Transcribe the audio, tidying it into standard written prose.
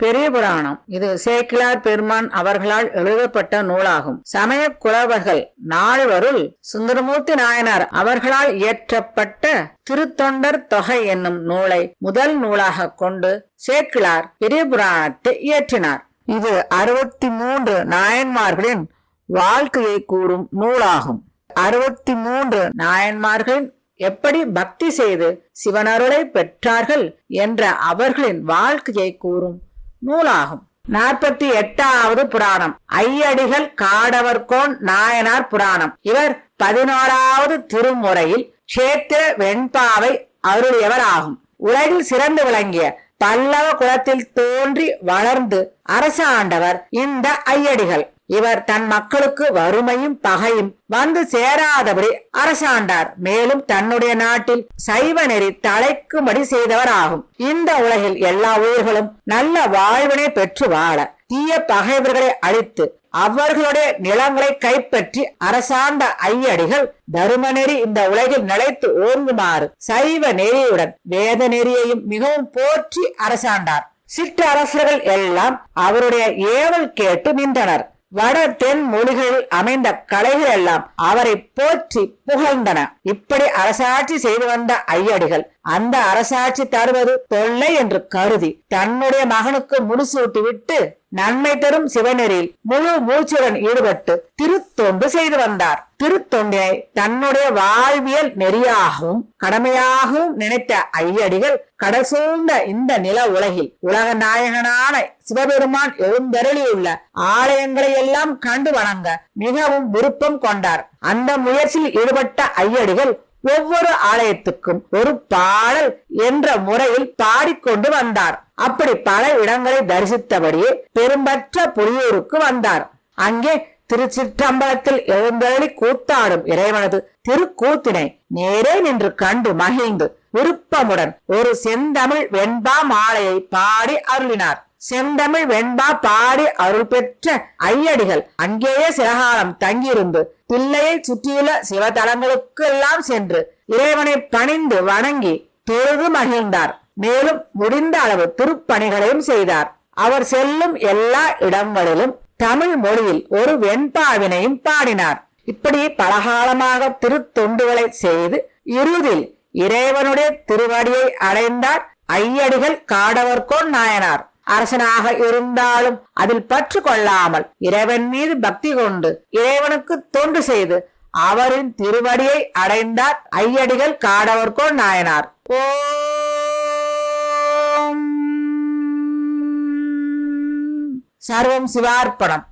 பெரிய புராணம் இது சேக்கிழார் பெருமான் அவர்களால் எழுதப்பட்ட நூலாகும். சமய குலவர்கள் நால்வருள் சுந்தரமூர்த்தி நாயனார் அவர்களால் இயற்றப்பட்ட திருத்தொண்டர் தொகை என்னும் நூலை முதல் நூலாக கொண்டு சேக்கிழார் பெரிய புராணத்தை இயற்றினார். இது 63 நாயன்மார்களின் வாழ்க்கையை கூறும் நூலாகும். 63 நாயன்மார்களின் எப்படி பக்தி செய்து சிவனருளை பெற்றார்கள் என்ற அவர்களின் வாழ்க்கையை கூறும் நூலாகும். 48வது புராணம் ஐயடிகள் காடவர்கோன் நாயனார் புராணம். இவர் 11வது திருமுறையில் கஷேத்திர வெண்பாவை அருளியவர் ஆகும். உலகில் சிறந்து விளங்கிய பல்லவ குலத்தில் தோன்றி வளர்ந்து அரசாண்டவர் இந்த ஐயடிகள். இவர் தன் மக்களுக்கு வறுமையும் பகையும் வந்து சேராதபடி அரசாண்டார். மேலும் தன்னுடைய நாட்டில் சைவ நெறி தலைக்கும்படி செய்தவர் ஆகும். இந்த உலகில் எல்லா உயிர்களும் நல்ல வாழ்வினை பெற்று வாழ தீய பகைவர்களை அழித்து அவர்களுடைய நிலங்களை கைப்பற்றி அரசாண்ட ஐயடிகள் தரும நெறி இந்த உலகில் நிலைத்து ஓங்குமாறு சைவ நெறியுடன் வேத நெறியையும் மிகவும் போற்றி அரசாண்டார். சிற்றரசர்கள் எல்லாம் அவருடைய ஏவல் கேட்டு நின்றனர். வட தென் மொழிகளில் அமைந்த கலைகள் எல்லாம் அவரை போற்றி புகழ்ந்தன. இப்படி அரசாட்சி செய்து வந்த ஐயடிகள் அந்த அரசாட்சி தருவது தொல்லை என்று கருதி தன்னுடைய மகனுக்கு முடிசூட்டி விட்டு நன்மை தரும் சிவநெறியில் முழு மூச்சுடன் ஈடுபட்டு திருத்தொண்டு செய்து வந்தார். திருத்தொண்டினை தன்னுடைய வாழ்வியல் நெறியாகவும் கடமையாகவும் நினைத்த ஐயடிகள் கடல் சூழ்ந்த இந்த நில உலகில் உலக நாயகனான சிவபெருமான் எழுந்தருளியுள்ள ஆலயங்களை எல்லாம் கண்டு வணங்க மிகவும் விருப்பம் கொண்டார். அந்த முயற்சியில் ஈடுபட்ட ஐயடிகள் ஒவ்வொரு ஆலயத்துக்கும் ஒரு பாடல் என்ற முறையில் பாடிக்கொண்டு வந்தார். அப்படி பல இடங்களை தரிசித்தபடியே பெரும்பற்ற புலியூருக்கு வந்தார். அங்கே திருச்சிற்றம்பலத்தில் எழுந்தருளி கூத்தாடும் இறைவனது திருக்கூத்தினை நேரே நின்று கண்டு மகிழ்ந்து விருப்பமுடன் ஒரு செந்தமிழ் வெண்பா மாலையை பாடி அருளினார். செந்தமிழ் வெண்பா பாடி அருள் பெற்ற ஐயடிகள் அங்கேயே சிறகாலம் தங்கியிருந்து பிள்ளையை சுற்றியுள்ள சிவதலங்களுக்கு எல்லாம் சென்று இறைவனை பணிந்து வணங்கி தொழுது மகிழ்ந்தார். மேலும் முடிந்த அளவு திருப்பணிகளையும் செய்தார். அவர் செல்லும் எல்லா இடங்களிலும் தமிழ் மொழியில் ஒரு வெண்பாவினையும் பாடினார். இப்படி பலகாலமாக திருத்தொண்டுகளை செய்து இறுதியில் இறைவனுடைய திருவடியை அடைந்தார் ஐயடிகள் காடவர்கோன் நாயனார். அரசனாக இருந்தாலும் அதில் பற்று கொள்ளாமல் இறைவன் மீது பக்தி கொண்டு இறைவனுக்கு தொண்டு செய்து அவரின் திருவடியை அடைந்தார் ஐயடிகள் காடவர்கோன் நாயனார். ஓம் சர்வம் சிவார்ப்பணம்.